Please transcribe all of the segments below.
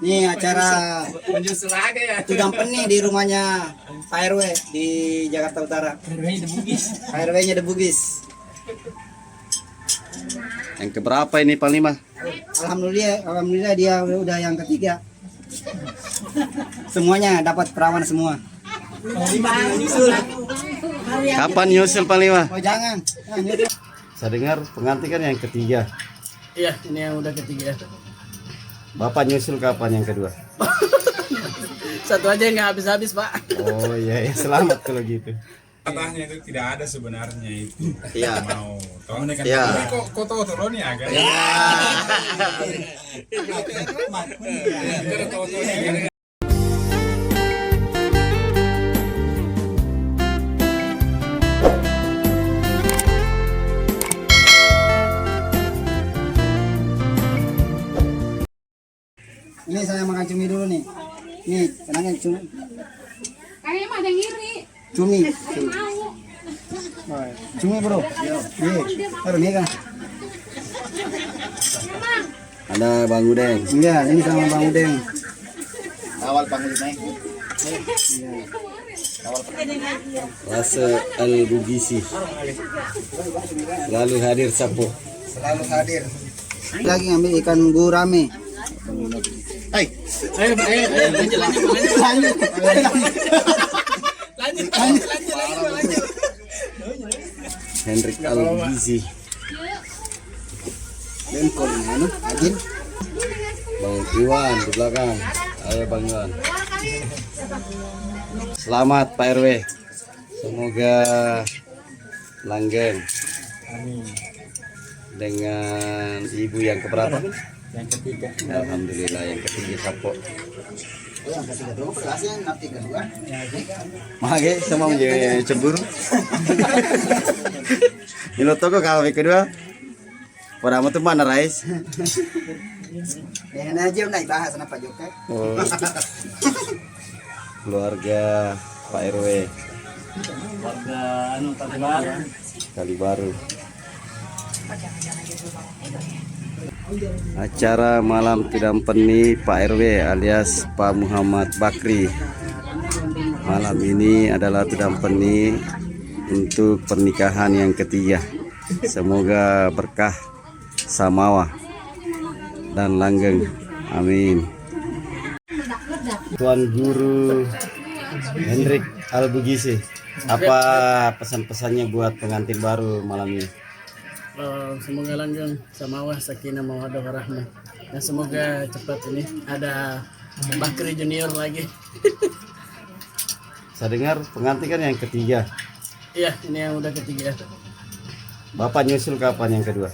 Nih acara Tudang Peni di rumahnya Pak RW di Jakarta Utara. RW-nya The Bugis. Yang keberapa ini Panglima? Alhamdulillah dia udah yang ketiga. Semuanya dapat perawan semua. Kapan nyusul Panglima? Oh jangan. Saya dengar pengantin kan yang ketiga. Iya, ini yang udah ketiga. Bapak nyusul kapan yang kedua? Satu aja nggak habis-habis, Pak. Oh iya, ya, selamat kalau gitu. Katanya itu tidak ada sebenarnya itu. Iya. Mau tahu nih kan? Iya. Tapi kok tahu turun ya kan? Ini saya makan cumi dulu nih. Nih, kenangin cumi. Kayaknya mah ada ngiri. Cumi. Mau. Cumi bro. Iya. Taruh nih kan. Ada Bang Udeng. Iya, ini sama Bang Udeng. Awal panglima. Rasa Al-Bugisi. Selalu hadir Sapo. Selalu hadir. Lagi ngambil ikan gurame. Ayo, lanjut. Hendrik Al-Bugisi. Lempol ini, Ajin. Bang Iwan di belakang. Ayo Bang Iwan. Selamat Pak RW. Semoga langgeng. Dengan ibu yang keberapa? Yang ketiga. Alhamdulillah yang ketiga Sapo. Yang ketiga dulu, kelasnya nanti kedua. Mage sama menjadi cemburu. Ini toko kalau kedua. Pada amat tuh mana Rais? Dengan aja naik bahas sama Pak Joko. Oh. Keluarga Pak RW Warga Kalibaru. Kalibaru. Acara malam Tudang Peni Pak RW alias Pak Muhammad Bakri. Malam ini adalah Tudang Peni untuk pernikahan yang ketiga. Semoga berkah samawa dan langgeng. Amin. Tuan Guru Hendrik Al-Bugisi, apa pesan-pesannya buat pengantin baru malam ini? Semoga langgeng, samawah, sakinah, mawaddah warahmah. Dan semoga cepat ini ada Bakri Junior lagi. Saya dengar pengantin kan yang ketiga. Iya, ini yang udah ketiga. Bapak nyusul kapan yang kedua?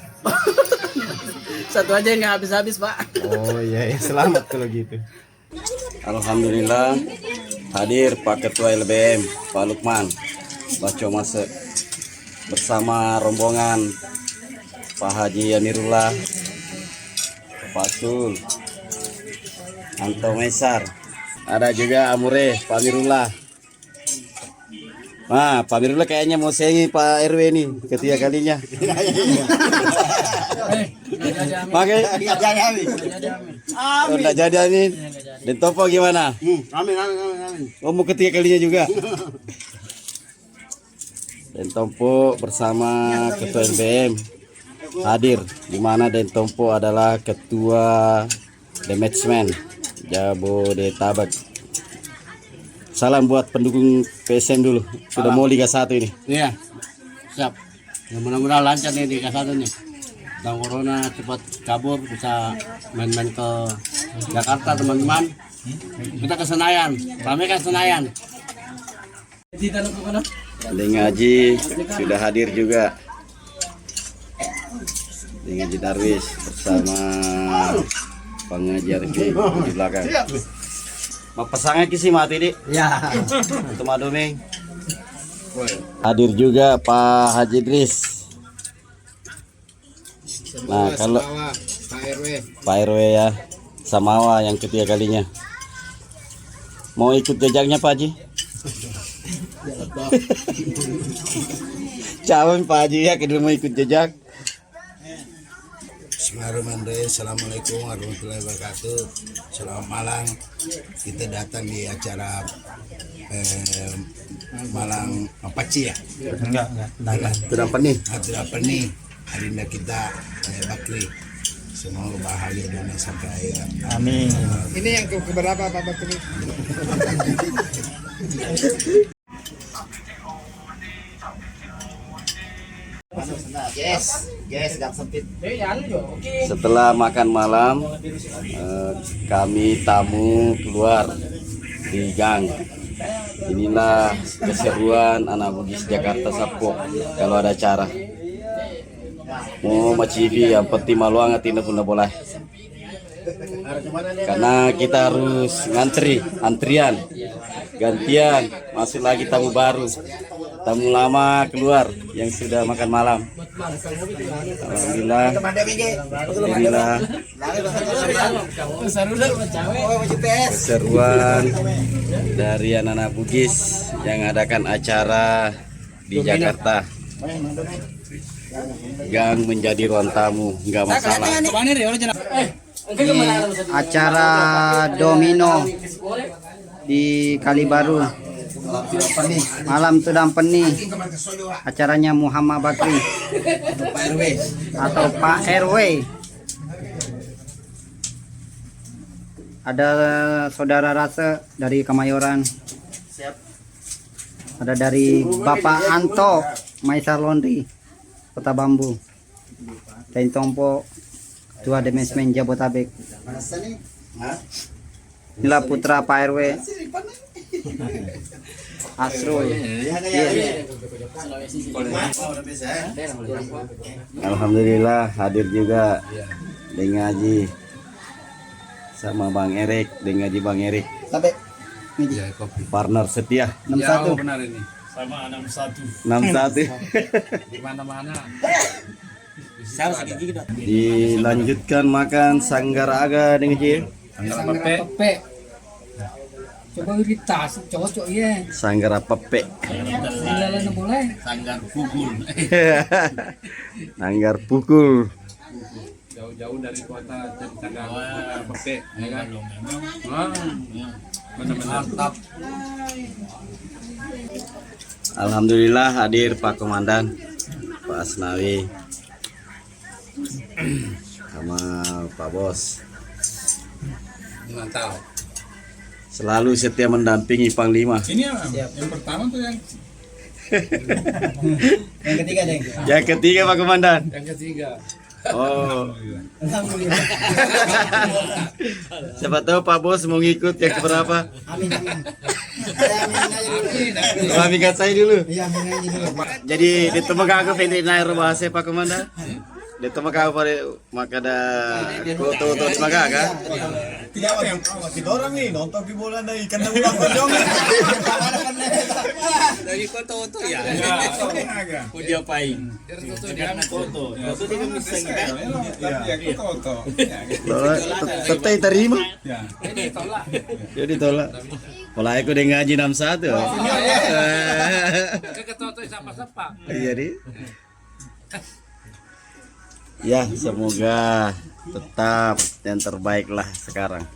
Satu aja nggak habis-habis, Pak. Oh iya, ya, selamat kalau gitu. Alhamdulillah hadir Pak Ketua LBM Pak Lukman Baco Mase bersama rombongan Pak Haji Amirullah, Pak Sul, Anto Mesar, ada juga Amure Pak Amirullah. Nah, Pak Amirullah kayaknya mau sengi Pak RW ini ketiga kalinya. Pakai enggak jadi amin. Dan Topo gimana? Amin. Oh, mau ketiga kalinya juga. Dan Tompo bersama Ketua LBM hadir, di mana Den Tompo adalah Ketua The Matchman Jabodetabek. Salam buat pendukung PSM dulu. Sudah mau Liga 1 ini. Iya, siap. Ya, mudah-mudahan lancar nih di Liga 1 nih. Dan corona cepat kabur, bisa main-main ke Jakarta teman-teman. Kita ke Senayan, ramaikan Senayan. Deng Haji sudah hadir juga. Deng Haji Darwis bersama pengajar di belakang. Mau pesangnya kisi mati di. Ya. Untuk Maduming. Hadir juga Pak Haji Idris. Nah, kalau Pak RW ya, Samawa yang ketiga kalinya. Mau ikut jejaknya Pak Haji? Cawan Pak Haji ya, kedua mau ikut jejak. Bismillahirrahmanirrahim. Assalamualaikum warahmatullahi wabarakatuh. Selamat malam. Kita datang di acara Malang Apache ya. Tudang Peni. Apa nih? Hari ini kita Bakri. Semoga bahagia dunia sampai akhirat. Amin. Ini yang keberapa Pak Bakri? Yes, gak sempit. Setelah makan malam, kami tamu keluar di gang. Inilah keseruan anak Bugis Jakarta Sapok kalau ada acara. Mau macivi yang penting malu angat ini pun boleh. Karena kita harus antrian, gantian, masuk lagi tamu baru. Tamu lama keluar yang sudah makan malam. Alhamdulillah. Inilah keseruan dari anak-anak Bugis yang adakan acara di Jakarta. Gang menjadi ruang tamu, nggak masalah. Acara domino di Kalibaru. Malam Tudang Peni. Acaranya Muhammad Bakri atau Pak RW. Ada saudara Rasa dari Kemayoran. Ada dari Bapak Anto Maisar Laundry Kota Bambu. Tain Tompo Ketua Demismen Jabotabek. Inilah putra Pak RW Asrul. Alhamdulillah hadir juga dengan Haji sama Bang Erik, dengan Haji Bang Erik. Sampai Partner setia. 61. Benar ini. Sama 61. 61. Di mana-mana. Dilanjutkan makan sanggara aga dengan Haji. Pepe. Coba kita cocok ya. Sanggara pepe. Lalu boleh. Sanggar pukul. Nanggar pukul. Jauh-jauh dari kota Canggar Pepe, ya kan? Mantap. Alhamdulillah hadir Pak Komandan, Pak Asnawi, sama Pak Bos. Mantap. Selalu setia mendampingi Panglima. Ini yang pertama tuh yang ketiga, Deng. Yang ketiga Pak Komandan. yang ketiga. Oh. Siapa tahu Pak Bos mau ngikut yang keberapa? Amin. Amin saya dulu. Iya, amin aja dulu. Jadi ditemukan aku pendek naik bahasa Pak Komandan. Ditemukan pada makada foto semoga kan? Tidak ada yang masih dorang nih nonton di bola dari ikan ulang kocong. Dari foto ya. Mau diapain? Karena foto. Foto dia kan bisa kan? Iya, foto. Tetap terima. Ya. Jadi tolak. Pola aku dengan ngaji 61. Ketua siapa-siapa? Iya di. Ya semoga tetap yang terbaik lah sekarang.